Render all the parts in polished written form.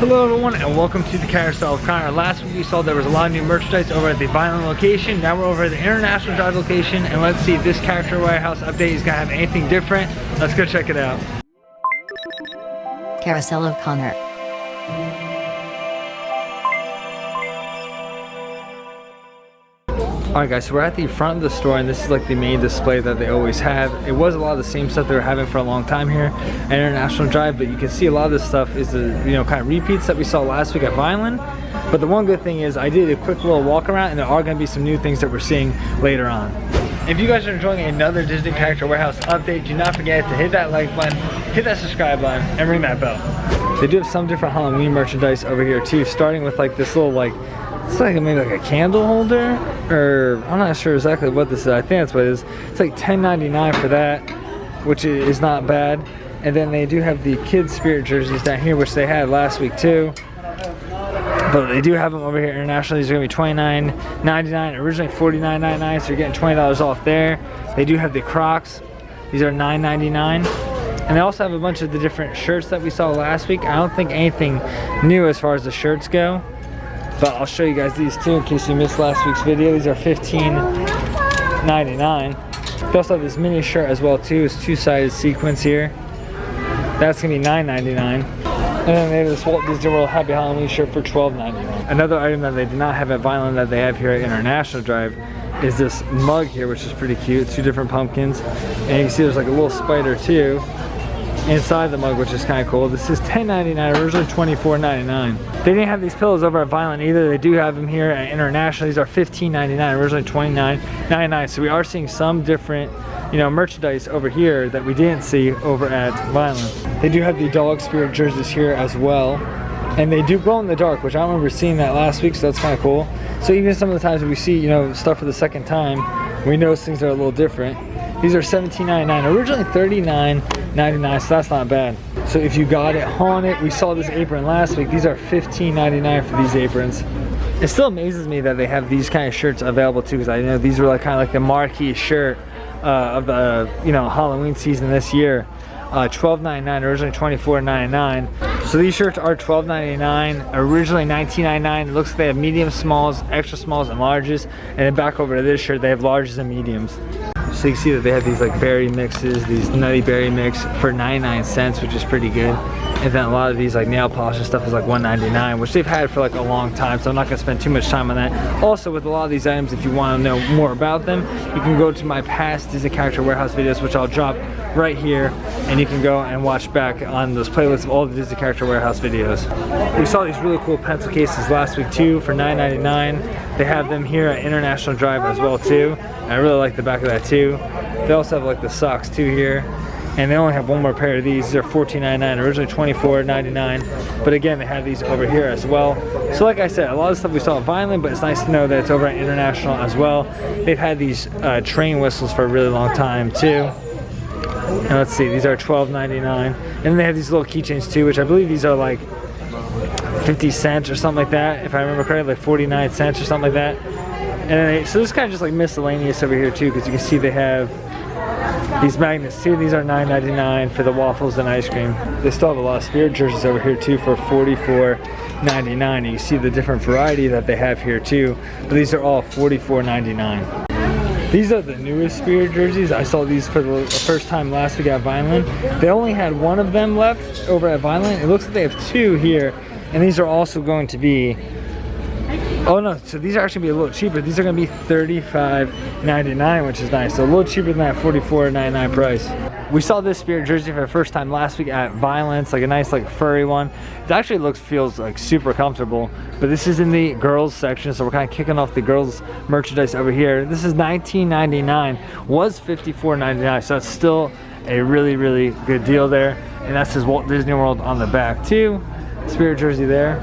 Hello everyone and welcome to the Carousel of Connor. Last week we saw there was a lot of new merchandise over at the Violent location. Now we're over at the International Drive location, and let's see if this character warehouse update is gonna have anything different. Let's go check it out. Carousel of Connor. Alright guys, so we're at the front of the store, and this is like the main display that they always have. It was a lot of the same stuff they were having for a long time here at International Drive, but you can see a lot of this stuff is the kind of repeats that we saw last week at Violent. But the one good thing is I did a quick little walk around, and there are going to be some new things that we're seeing later on. If you guys are enjoying another Disney Character Warehouse update, do not forget to hit that like button, hit that subscribe button, and ring that bell. They do have some different Halloween merchandise over here too, starting with like this little it's like maybe like a candle holder, or I'm not sure exactly what this is. I think that's what it is. It's like $10.99 for that, which is not bad. And then they do have the kids spirit jerseys down here, which they had last week too. But they do have them over here internationally. These are gonna be $29.99, originally $49.99, so you're getting $20 off there. They do have the Crocs. These are $9.99. And they also have a bunch of the different shirts that we saw last week. I don't think anything new as far as the shirts go, but I'll show you guys these too in case you missed last week's video. These are $15.99. They also have this mini shirt as well too. It's two-sided sequins here. That's gonna be $9.99. And then they have this Walt Disney World Happy Halloween shirt for $12.99. Another item that they did not have at Violent that they have here at International Drive is this mug here, which is pretty cute. It's two different pumpkins, and you can see there's like a little spider too inside the mug, which is kind of cool. This is $10.99, originally $24.99. They didn't have these pillows over at Violent either. They do have them here at International. These are $15.99, originally $29.99. So we are seeing some different, merchandise over here that we didn't see over at Violent. They do have the dog spirit jerseys here as well, and they do glow in the dark, which I remember seeing that last week, so that's kind of cool. So even some of the times when we see, stuff for the second time, we notice things are a little different. These are $17.99, originally $39.99, so that's not bad. So if you got it haunted, we saw this apron last week. These are $15.99 for these aprons. It still amazes me that they have these kind of shirts available too, because I know these were kind of like the marquee shirt of the Halloween season this year. $12.99, originally $24.99. So these shirts are $12.99, originally $19.99. It looks like they have medium, smalls, extra smalls, and larges. And then back over to this shirt, they have larges and mediums. So you can see that they have these like berry mixes, these nutty berry mix for 99 cents, which is pretty good. And then a lot of these like nail polish and stuff is like $1.99, which they've had for like a long time, so I'm not gonna spend too much time on that. Also, with a lot of these items, if you want to know more about them, you can go to my past Disney Character Warehouse videos, which I'll drop right here, and you can go and watch back on those playlists of all the Disney Character Warehouse videos. We saw these really cool pencil cases last week too for $9.99. They have them here at International Drive as well too. And I really like the back of that too. They also have like the socks too here. And they only have one more pair of these. These are $14.99, originally $24.99. But again, they have these over here as well. So like I said, a lot of stuff we saw at Violent, but it's nice to know that it's over at International as well. They've had these train whistles for a really long time too. And let's see, these are $12.99. And then they have these little keychains too, which I believe these are like 50 cents or something like that. If I remember correctly, like 49 cents or something like that. And then so this is kind of just like miscellaneous over here too, because you can see they have these magnets too. These are $9.99 for the waffles and ice cream. They still have a lot of spirit jerseys over here too for $44.99. You see the different variety that they have here too, but these are all $44.99. These are the newest spirit jerseys. I saw these for the first time last week at Violent. They only had one of them left over at Violent. It looks like they have two here, and these are also going to be, oh no, so these are actually going to be a little cheaper. These are going to be $35.99, which is nice. So a little cheaper than that $44.99 price. We saw this spirit jersey for the first time last week at Violent. It's like a nice like furry one. It actually feels like super comfortable, but this is in the girls section, so we're kind of kicking off the girls merchandise over here. This is $19.99, was $54.99, so it's still a really, really good deal there. And that says Walt Disney World on the back too. Spirit jersey there.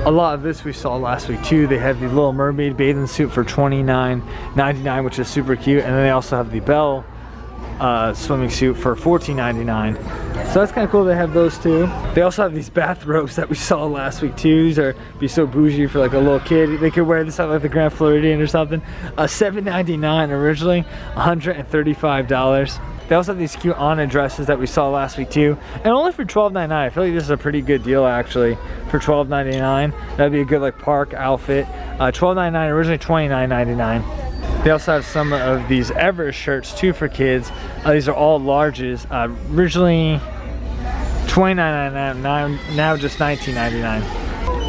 A lot of this we saw last week too. They have the Little Mermaid bathing suit for $29.99, which is super cute. And then they also have the Belle swimming suit for $14.99. So that's kind of cool. They have those too. They also have these bathrobes that we saw last week too. These are be so bougie for like a little kid. They could wear this at like the Grand Floridian or something. $7.99 originally, $135. They also have these cute Anna dresses that we saw last week too, and only for $12.99. I feel like this is a pretty good deal actually for $12.99. That'd be a good like park outfit. $12.99, originally $29.99. They also have some of these Everest shirts too for kids. These are all larges. Originally $29.99, now just $19.99.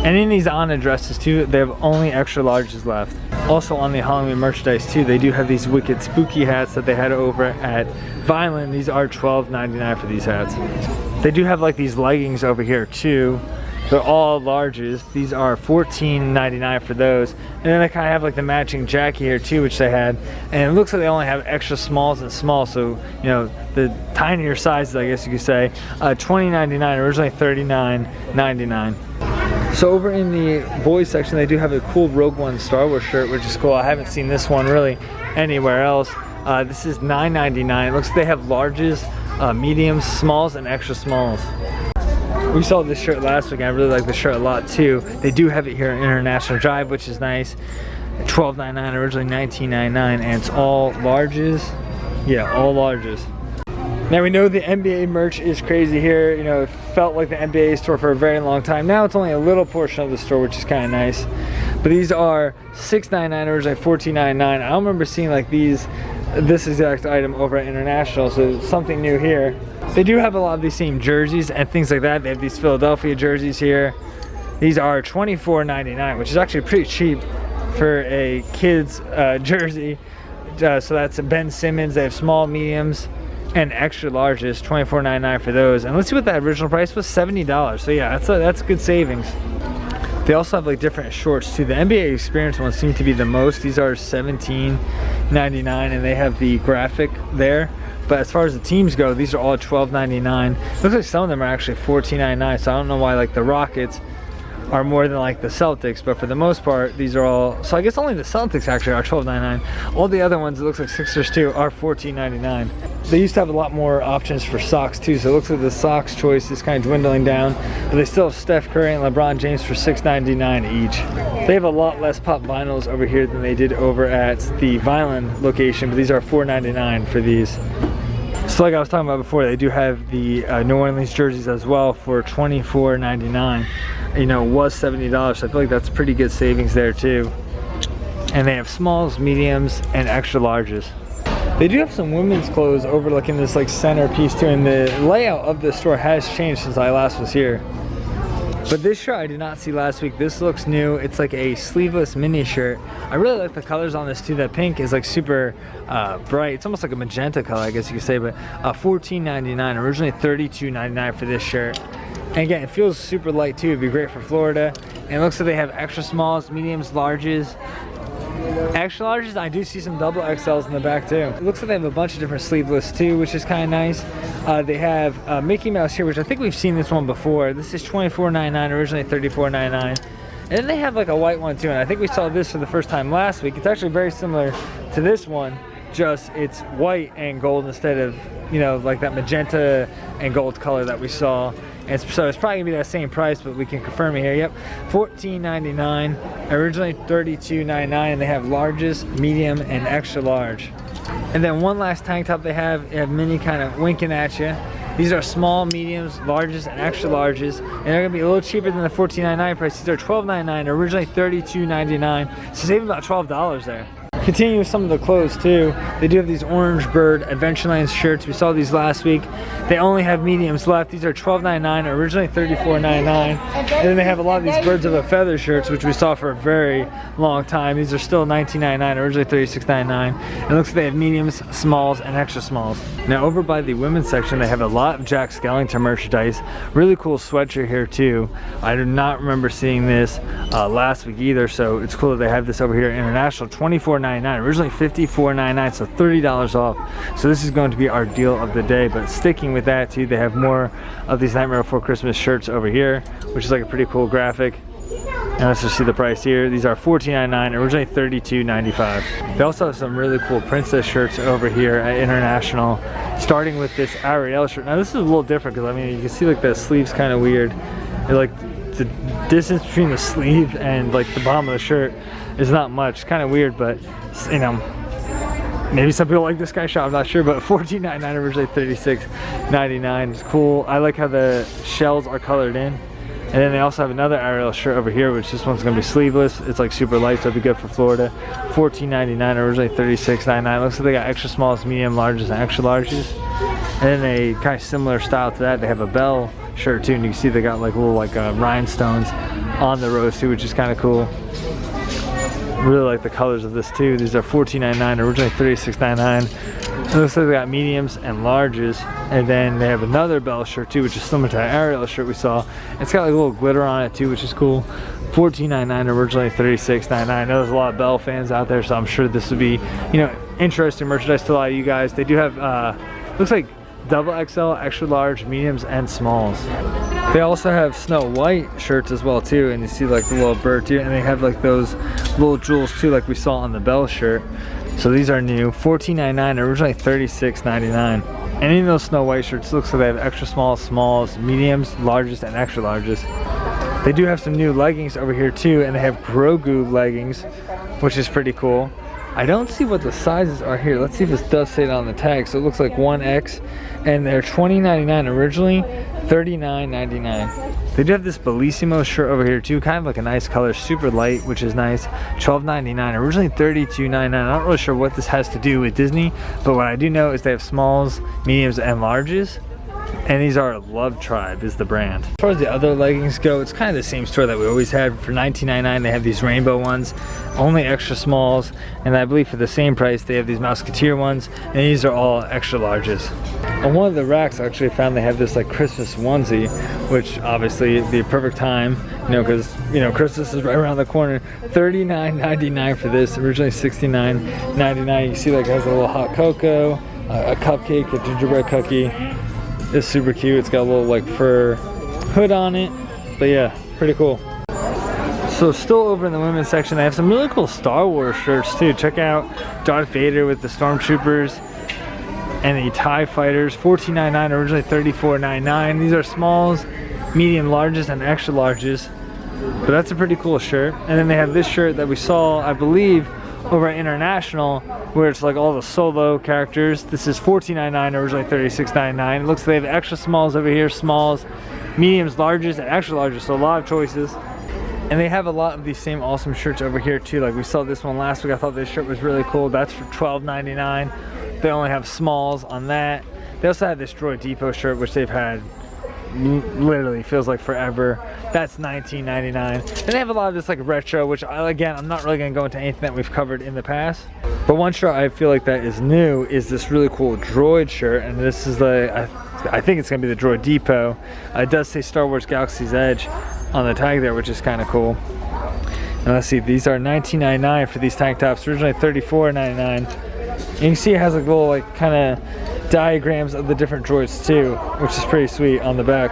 And in these Anna dresses too, they have only extra larges left. Also on the Halloween merchandise too, they do have these wicked spooky hats that they had over at Violin. These are $12.99 for these hats. They do have like these leggings over here too. They're all larges. These are $14.99 for those. And then they kind of have like the matching jacket here too, which they had. And it looks like they only have extra smalls and small. So, you know, the tinier sizes, I guess you could say. $20.99, originally $39.99. So over in the boys section, they do have a cool Rogue One Star Wars shirt, which is cool. I haven't seen this one really anywhere else. This is $9.99. It looks like they have larges, mediums, smalls, and extra smalls. We saw this shirt last week, and I really like the shirt a lot too. They do have it here in International Drive, which is nice. $12.99, originally $19.99, and it's all larges. Yeah, all larges. Now we know the NBA merch is crazy here. You know, it felt like the NBA store for a very long time. Now it's only a little portion of the store, which is kind of nice. But these are $6.99, originally $14.99. I don't remember seeing like this exact item over at International, so something new here. They do have a lot of these same jerseys and things like that. They have these Philadelphia jerseys here. These are $24.99, which is actually pretty cheap for a kid's jersey. So that's Ben Simmons. They have small, mediums, and extra larges, $24.99 for those. And let's see what the original price was, $70. So yeah, that's good savings. They also have like different shorts too. The NBA Experience ones seem to be the most. These are $17.99, and they have the graphic there. But as far as the teams go, these are all $12.99. Looks like some of them are actually $14.99. So I don't know why like the Rockets are more than like the Celtics, but for the most part, these are all. So I guess only the Celtics actually are $12.99. All the other ones, it looks like Sixers too, are $14.99. They used to have a lot more options for socks too, so it looks like the socks choice is kind of dwindling down. But they still have Steph Curry and LeBron James for $6.99 each. They have a lot less pop vinyls over here than they did over at the Violin location, but these are $4.99 for these. So like I was talking about before, they do have the New Orleans jerseys as well for $24.99. You know, it was $70, so I feel like that's pretty good savings there too. And they have smalls, mediums, and extra larges. They do have some women's clothes overlooking this like centerpiece too, and the layout of the store has changed since I last was here. But this shirt I did not see last week. This looks new. It's like a sleeveless mini shirt. I really like the colors on this too. That pink is like super bright. It's almost like a magenta color, I guess you could say, but $14.99, originally $32.99 for this shirt. And again, it feels super light too. It'd be great for Florida. And it looks like they have extra smalls, mediums, larges. Extra larges, I do see some double XLs in the back too. It looks like they have a bunch of different sleeveless too, which is kind of nice. They have Mickey Mouse here, which I think we've seen this one before. This is $24.99, originally $34.99. And then they have like a white one too, and I think we saw this for the first time last week. It's actually very similar to this one, just it's white and gold instead of, you know, like that magenta and gold color that we saw. And so it's probably gonna be that same price, but we can confirm it here. Yep, $14.99, originally $32.99, and they have larges, medium, and extra large. And then one last tank top they have mini kind of winking at you. These are small, mediums, larges, and extra larges, and they're gonna be a little cheaper than the $14.99 price. These are $12.99, originally $32.99, so saving about $12 there. Continue with some of the clothes too. They do have these Orange Bird Adventureland shirts. We saw these last week. They only have mediums left. These are $12.99, originally $34.99. And then they have a lot of these Birds of a Feather shirts, which we saw for a very long time. These are still $19.99, originally $36.99. It looks like they have mediums, smalls, and extra smalls. Now over by the women's section, they have a lot of Jack Skellington merchandise. Really cool sweatshirt here too. I do not remember seeing this last week either, so it's cool that they have this over here at International. $24.99, originally $54.99, so $30 off. So this is going to be our deal of the day. But sticking with that too, they have more of these Nightmare Before Christmas shirts over here, which is like a pretty cool graphic. And let's just see the price here. These are $14.99, originally $32.95. They also have some really cool princess shirts over here at International, starting with this Ariel shirt. Now this is a little different because I mean you can see like the sleeve's kind of weird. Like the distance between the sleeve and like the bottom of the shirt is not much. It's kind of weird, but you know, Maybe some people like this guy shot, I'm not sure, but $14.99 originally $36.99. It's cool. I like how the shells are colored in. And then they also have another Ariel shirt over here, which this one's gonna be sleeveless. It's like super light, so it'll be good for Florida. $14.99 originally $36.99. Looks like they got extra smalls, medium, larges, and extra larges. And then a kind of similar style to that, they have a Bell shirt too, and you can see they got like little rhinestones on the rose too, which is kind of cool. Really like the colors of this too. These are $14.99, originally $36.99. It looks like they got mediums and larges, and then they have another Bell shirt too, which is similar to that Ariel shirt we saw. It's got like a little glitter on it too, which is cool. $14.99, originally $36.99. I know there's a lot of Bell fans out there, so I'm sure this would be, you know, interesting merchandise to a lot of you guys. They do have looks like double XL, extra large, mediums, and smalls. They also have Snow White shirts as well too, and you see like the little bird too, and they have like those little jewels too, like we saw on the Bell shirt. So these are new, $14.99, originally $36.99. Any of those Snow White shirts looks like they have extra small, smalls, mediums, largest, and extra largest. They do have some new leggings over here too, and they have Grogu leggings, which is pretty cool. I don't see what the sizes are here. Let's see if this does say it on the tag. So it looks like 1X, and they're $20.99 originally, $39.99. They do have this Bellissimo shirt over here too, kind of like a nice color, super light, which is nice. $12.99, originally $32.99. I'm not really sure what this has to do with Disney, but what I do know is they have smalls, mediums, and larges. And these are Love Tribe is the brand. As far as the other leggings go, it's kind of the same store that we always had. For $19.99, they have these rainbow ones, only extra smalls, and I believe for the same price they have these Musketeer ones, and these are all extra larges. On one of the racks I actually found they have this like Christmas onesie, which obviously the perfect time, you know, because you know Christmas is right around the corner. $39.99 for this, originally $69.99. You see like it has a little hot cocoa, a cupcake, a gingerbread cookie. It's super cute. It's got a little like fur hood on it, but yeah, pretty cool. So still over in the women's section, they have some really cool Star Wars shirts too. Check out Darth Vader with the Stormtroopers and the TIE Fighters. $14.99, originally $34.99. These are smalls, medium, larges, and extra larges. But that's a pretty cool shirt. And then they have this shirt that we saw, I believe, over at International, where it's like all the Solo characters. This is $14.99, originally $36.99. It looks like they have extra smalls over here, smalls, mediums, larges, and extra larges, so a lot of choices. And they have a lot of these same awesome shirts over here too. Like we saw this one last week. I thought this shirt was really cool. That's for $12.99. They only have smalls on that. They also have this Droid Depot shirt, which they've had literally feels like forever. That's $19.99. And they have a lot of this like retro, which again, I'm not really gonna go into anything that we've covered in the past. But one shirt I feel like that is new is this really cool Droid shirt, and this is the I think it's gonna be the Droid Depot. It does say Star Wars Galaxy's Edge on the tag there, which is kind of cool. And let's see, these are $19.99 for these tank tops, originally $34.99. You can see it has like little like kind of diagrams of the different droids too, which is pretty sweet on the back.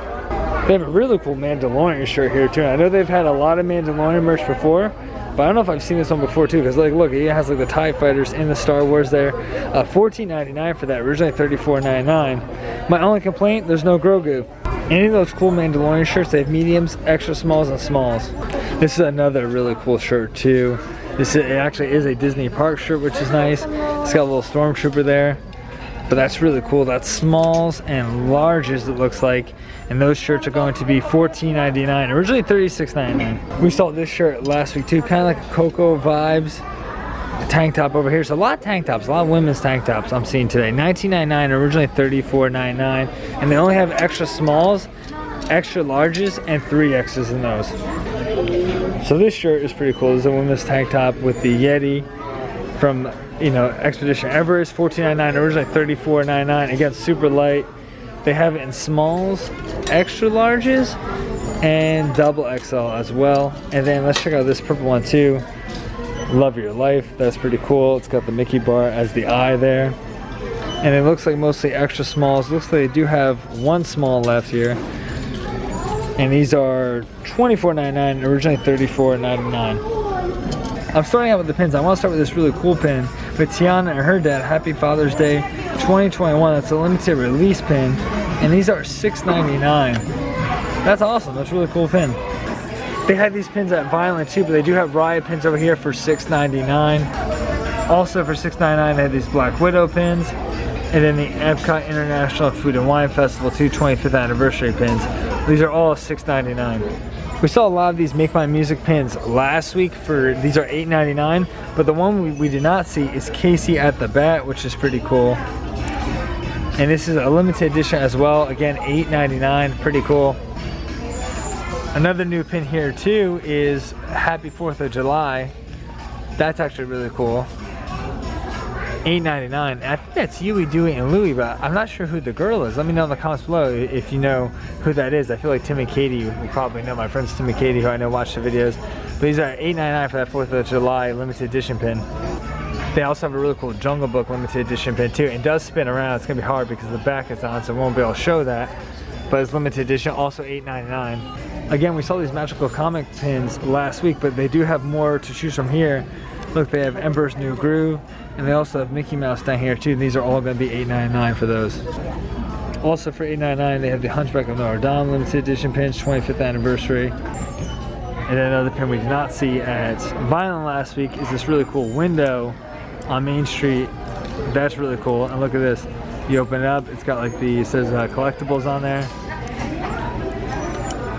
They have a really cool Mandalorian shirt here too. I know they've had a lot of Mandalorian merch before, but I don't know if I've seen this one before too, because like look, it has like the TIE Fighters in the Star Wars there. $14.99 for that, originally $34.99. My only complaint, there's no Grogu. Any of those cool Mandalorian shirts, they have mediums, extra smalls, and smalls. This is another really cool shirt too. It actually is a Disney Park shirt, which is nice. It's got a little Stormtrooper there. But that's really cool. That's smalls and larges, it looks like. And those shirts are going to be $14.99, originally $36.99. We saw this shirt last week too, kind of like a Coco vibes. A tank top over here. So a lot of tank tops, a lot of women's tank tops I'm seeing today. $19.99, originally $34.99. And they only have extra smalls, extra larges, and 3X's in those. So this shirt is pretty cool. This is a women's tank top with the Yeti from, you know, Expedition Everest. $14.99, originally $34.99. Again, super light. They have it in smalls, extra larges, and double XL as well. And then let's check out this purple one too. Love Your Life. That's pretty cool. It's got the Mickey bar as the eye there. And it looks like mostly extra smalls. Looks like they do have one small left here. And these are $24.99, originally $34.99. I'm starting out with the pins. I want to start with this really cool pin with Tiana and her dad. Happy Father's Day 2021. That's a limited release pin. And these are $6.99. That's awesome. That's a really cool pin. They had these pins at Violent too, but they do have Riot pins over here for $6.99. Also for $6.99 they have these Black Widow pins. And then the Epcot International Food and Wine Festival 25th anniversary pins. These are all $6.99. We saw a lot of these Make My Music pins last week these are $8.99, but the one we did not see is Casey at the Bat, which is pretty cool. And this is a limited edition as well, again $8.99, pretty cool. Another new pin here too is Happy 4th of July. That's actually really cool. $8.99. I think that's Huey, Dewey, and Louie, but I'm not sure who the girl is. Let me know in the comments below if you know who that is. I feel like Tim and Katie will probably know. My friends Tim and Katie, who I know watch the videos. But these are $8.99 for that 4th of July limited edition pin. They also have a really cool Jungle Book limited edition pin too. It does spin around. It's gonna be hard because the back is on, so we won't be able to show that. But it's limited edition, also $8.99. Again, we saw these magical comic pins last week, but they do have more to choose from here. Look, they have Emperor's New Groove, and they also have Mickey Mouse down here too. These are all going to be $8.99 for those. Also for $8.99, they have the Hunchback of Notre Dame limited edition pins, 25th anniversary. And then another pin we did not see at Violent last week is this really cool window on Main Street. That's really cool. And look at this. You open it up, it's got like it says collectibles on there.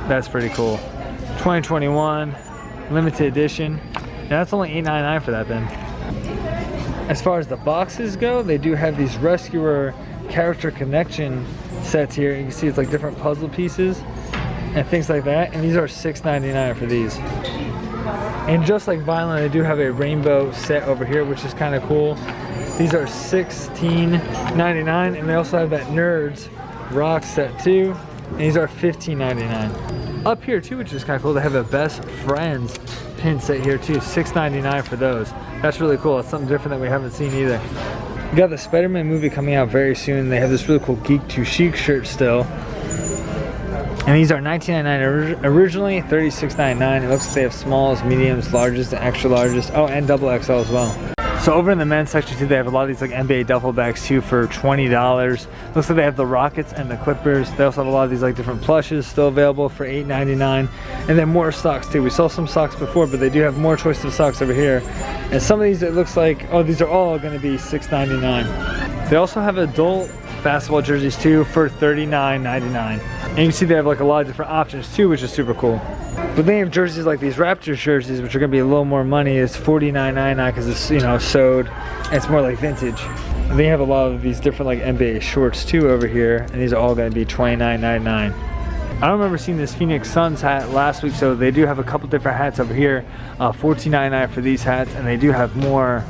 That's pretty cool. 2021 limited edition. And that's only $8.99 for that bin. As far as the boxes go, they do have these Rescuer character connection sets here. You can see it's like different puzzle pieces and things like that. And these are $6.99 for these. And just like Violent, they do have a rainbow set over here, which is kind of cool. These are $16.99, and they also have that Nerds Rock set too. And these are $15.99. Up here too, which is kind of cool, they have a Best Friends pin set here too, $6.99 for those. That's really cool. It's something different that we haven't seen either. We got the Spider-Man movie coming out very soon. They have this really cool Geek to Chic shirt still. And these are $19.99 originally, $36.99. It looks like they have smalls, mediums, larges, and extra larges. Oh, and double XL as well. So over in the men's section too, they have a lot of these like NBA duffel bags too for $20. Looks like they have the Rockets and the Clippers. They also have a lot of these like different plushes still available for $8.99. And then more socks too. We saw some socks before, but they do have more choice of socks over here. And some of these, it looks like, oh, these are all going to be $6.99. They also have adult basketball jerseys too for $39.99. And you can see they have like a lot of different options too, which is super cool. But they have jerseys like these Raptors jerseys, which are going to be a little more money. It's $49.99 because it's, you know, sewed. And it's more like vintage. And they have a lot of these different like NBA shorts too over here, and these are all going to be $29.99. I don't remember seeing this Phoenix Suns hat last week, so they do have a couple different hats over here. $14.99 for these hats, and they do have more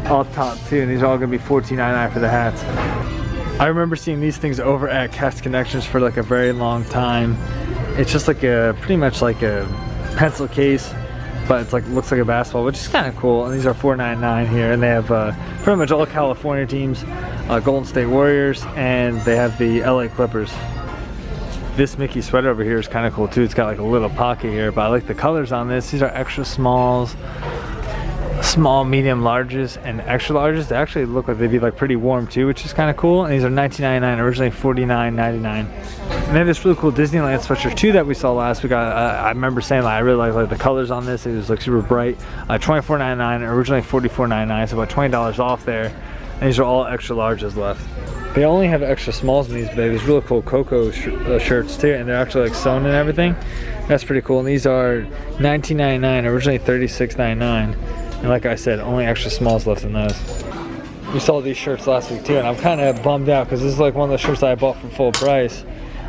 off top too. And these are all going to be $14.99 for the hats. I remember seeing these things over at Cast Connections for like a very long time. It's just like pretty much like a pencil case, but it's like looks like a basketball, which is kind of cool. And these are $4.99 here, and they have pretty much all California teams, Golden State Warriors, and they have the LA Clippers. This Mickey sweater over here is kind of cool too. It's got like a little pocket here, but I like the colors on this. These are extra smalls, small, medium, larges, and extra larges. They actually look like they'd be like pretty warm too, which is kind of cool. And these are $19.99, originally $49.99. And they have this really cool Disneyland sweatshirt too that we saw last week. I remember saying like I really like the colors on this. It was like super bright. $24.99, originally $44.99, so about $20 off there. And these are all extra larges left. They only have extra smalls in these, but these really cool Coco shirts too, and they're actually like sewn and everything. That's pretty cool. And these are $19.99, originally $36.99. And like I said, only extra smalls left in those. We saw these shirts last week too, and I'm kind of bummed out because this is like one of the shirts that I bought for full price.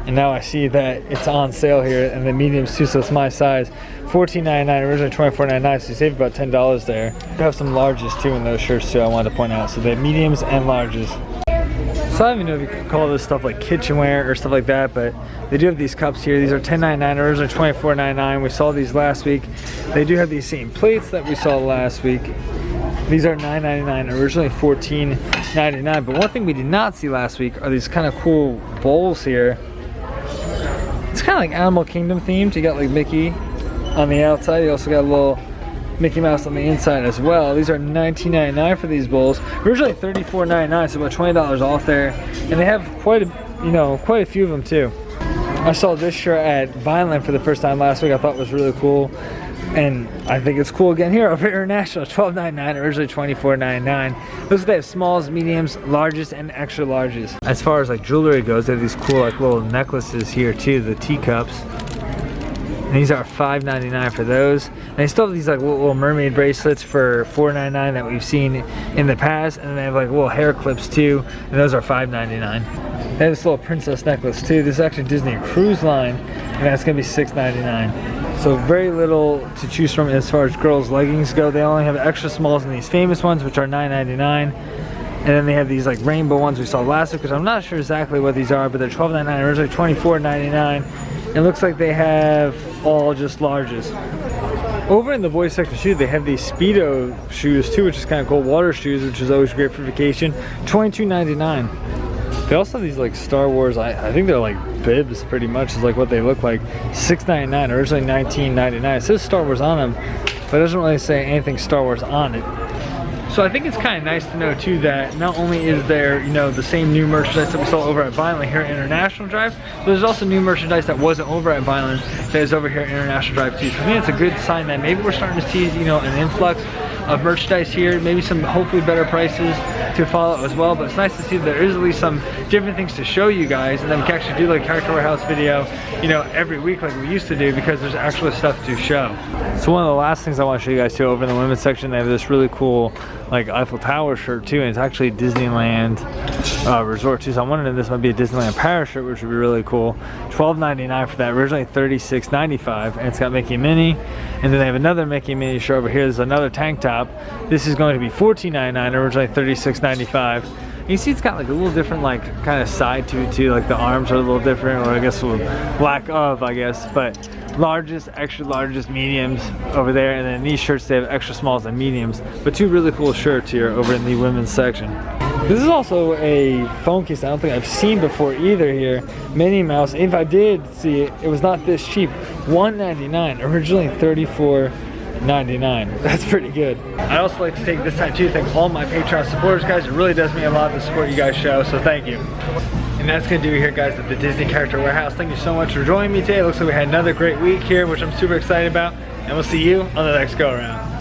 And now I see that it's on sale here, and the mediums too, so it's my size. $14.99, originally $24.99, so you save about $10 there. They have some larges too in those shirts too, I wanted to point out. So they have mediums and larges. So I don't even know if you could call this stuff like kitchenware or stuff like that, but they do have these cups here. These are $10.99, originally $24.99. We saw these last week. They do have these same plates that we saw last week. These are $9.99, originally $14.99. But one thing we did not see last week are these kind of cool bowls here. It's kind of like Animal Kingdom themed. You got like Mickey on the outside. You also got a little Mickey Mouse on the inside as well. These are $19.99 for these bowls. Originally $34.99, so about $20 off there. And they have quite a few of them too. I saw this shirt at Vineland for the first time last week. I thought it was really cool. And I think it's cool again here over International, $12.99, originally $24.99. Looks like they have smalls, mediums, largest, and extra larges. As far as like jewelry goes, they have these cool like little necklaces here too, the teacups. And these are $5.99 for those. And they still have these like little mermaid bracelets for $4.99 that we've seen in the past. And then they have like little hair clips too, and those are $5.99. They have this little princess necklace too. This is actually Disney Cruise Line, and that's gonna be $6.99. So very little to choose from as far as girls' leggings go. They only have extra smalls in these famous ones, which are $9.99. And then they have these like rainbow ones we saw last week, because I'm not sure exactly what these are, but they're $12.99, originally $24.99. It looks like they have all just larges. Over in the boys section too, they have these Speedo shoes too, which is kind of cool. Water shoes, which is always great for vacation. $22.99. They also have these like Star Wars, I think they're like bibs pretty much, is like what they look like. $6.99, originally $19.99. It says Star Wars on them, but it doesn't really say anything Star Wars on it. So I think it's kind of nice to know too that not only is there, you know, the same new merchandise that we saw over at Vineland here at International Drive, but there's also new merchandise that wasn't over at Vineland that is over here at International Drive too. So I think it's a good sign that maybe we're starting to see, you know, an influx of merchandise here, maybe some hopefully better prices to follow as well. But it's nice to see that there is at least some different things to show you guys, and then we can actually do like a Character Warehouse video, you know, every week like we used to do, because there's actual stuff to show. So one of the last things I want to show you guys too, over in the women's section, they have this really cool like Eiffel Tower shirt too, and it's actually Disneyland Resort too. So I'm wondering if this might be a Disneyland Paris shirt, which would be really cool. $12.99 for that, originally $36.95, and it's got Mickey and Minnie. And then they have another Mickey and Minnie shirt over here. There's another tank top. This is going to be $14.99, originally $36.95. You see it's got like a little different like kind of side to it too, like the arms are a little different, or I guess lack of, I guess, but largest, extra largest, mediums over there, and then these shirts they have extra smalls and mediums, but two really cool shirts here over in the women's section. This is also a phone case I don't think I've seen before either here, Minnie Mouse. If I did see it, it was not this cheap, $1.99, originally $34.99. That's pretty good. I'd also like to take this time too to thank all my Patreon supporters, guys. It really does mean a lot to support you guys show, so thank you. And that's gonna do it here, guys, at the Disney Character Warehouse. Thank you so much for joining me today. It looks like we had another great week here, which I'm super excited about, and we'll see you on the next go around.